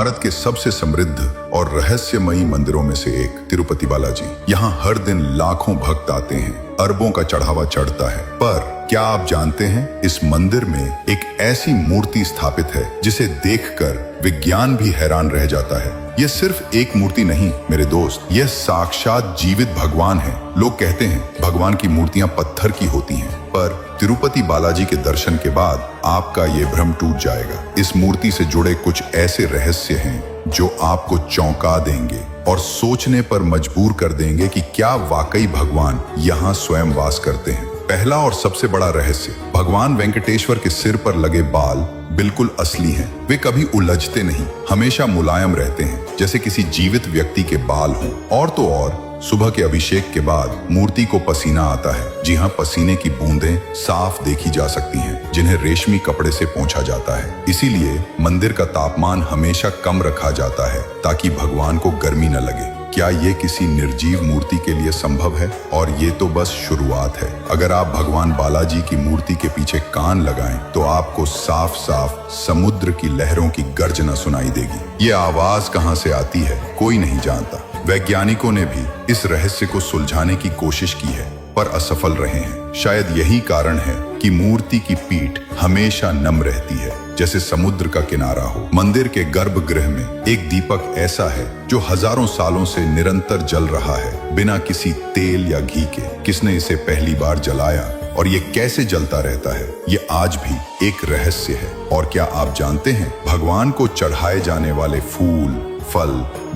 भारत के सबसे समृद्ध और रहस्यमयी मंदिरों में से एक तिरुपति बालाजी। यहाँ हर दिन लाखों भक्त आते हैं, अरबों का चढ़ावा चढ़ता है। पर क्या आप जानते हैं, इस मंदिर में एक ऐसी मूर्ति स्थापित है जिसे देखकर विज्ञान भी हैरान रह जाता है। यह सिर्फ एक मूर्ति नहीं मेरे दोस्त, यह साक्षात जीवित भगवान है। लोग कहते हैं भगवान की मूर्तियां पत्थर की होती हैं, पर तिरुपति बालाजी के दर्शन के बाद आपका ये भ्रम टूट जाएगा। इस मूर्ति से जुड़े कुछ ऐसे रहस्य हैं जो आपको चौंका देंगे और सोचने पर मजबूर कर देंगे कि क्या वाकई भगवान यहाँ स्वयं वास करते हैं। पहला और सबसे बड़ा रहस्य, भगवान वेंकटेश्वर के सिर पर लगे बाल बिल्कुल असली हैं। वे कभी उलझते नहीं, हमेशा मुलायम रहते हैं, जैसे किसी जीवित व्यक्ति के बाल हों। और तो और सुबह के अभिषेक के बाद मूर्ति को पसीना आता है। जी हाँ, पसीने की बूंदें साफ देखी जा सकती हैं, जिन्हें रेशमी कपड़े से पोंछा जाता है। इसीलिए मंदिर का तापमान हमेशा कम रखा जाता है ताकि भगवान को गर्मी न लगे। क्या ये किसी निर्जीव मूर्ति के लिए संभव है? और ये तो बस शुरुआत है। अगर आप भगवान बालाजी की मूर्ति के पीछे कान लगाएं तो आपको साफ साफ समुद्र की लहरों की गर्जना सुनाई देगी। ये आवाज कहां से आती है कोई नहीं जानता। वैज्ञानिकों ने भी इस रहस्य को सुलझाने की कोशिश की है, पर असफल रहे हैं। शायद यही कारण है कि मूर्ति की पीठ हमेशा नम रहती है, जैसे समुद्र का किनारा हो। मंदिर के गर्भगृह में एक दीपक ऐसा है जो हजारों सालों से निरंतर जल रहा है, बिना किसी तेल या घी के। किसने इसे पहली बार जलाया और ये कैसे जलता रहता है, ये आज भी एक रहस्य है। और क्या आप जानते हैं, भगवान को चढ़ाए जाने वाले फूल, फल,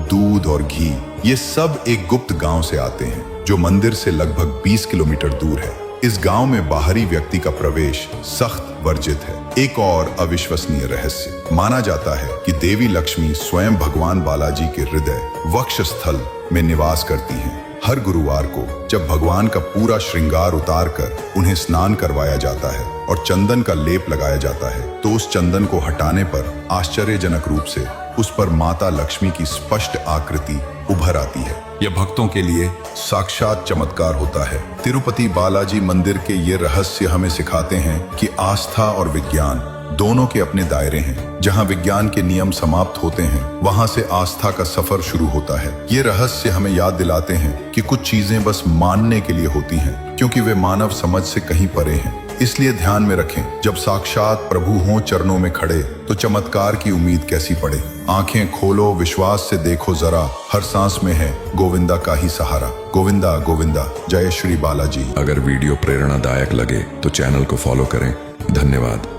दूध और घी, ये सब एक गुप्त गांव से आते हैं जो मंदिर से लगभग 20 किलोमीटर दूर है। इस गांव में बाहरी व्यक्ति का प्रवेश सख्त वर्जित है। एक और अविश्वसनीय रहस्य, माना जाता है कि देवी लक्ष्मी स्वयं भगवान बालाजी के हृदय वक्षस्थल में निवास करती हैं। हर गुरुवार को जब भगवान का पूरा श्रृंगार उतार कर उन्हें स्नान करवाया जाता है और चंदन का लेप लगाया जाता है, तो उस चंदन को हटाने पर आश्चर्यजनक रूप से उस पर माता लक्ष्मी की स्पष्ट आकृति उभर आती है। यह भक्तों के लिए साक्षात चमत्कार होता है। तिरुपति बालाजी मंदिर के ये रहस्य हमें सिखाते हैं कि आस्था और विज्ञान दोनों के अपने दायरे हैं। जहां विज्ञान के नियम समाप्त होते हैं, वहां से आस्था का सफर शुरू होता है। ये रहस्य हमें याद दिलाते हैं कि कुछ चीजें बस मानने के लिए होती हैं, क्योंकि वे मानव समझ से कहीं परे हैं। इसलिए ध्यान में रखें, जब साक्षात प्रभु हों चरणों में खड़े, तो चमत्कार की उम्मीद कैसी पड़े। आंखें खोलो, विश्वास से देखो जरा, हर सांस में है गोविंदा का ही सहारा। गोविंदा गोविंदा, जय श्री बालाजी। अगर वीडियो प्रेरणादायक लगे तो चैनल को फॉलो करें। धन्यवाद।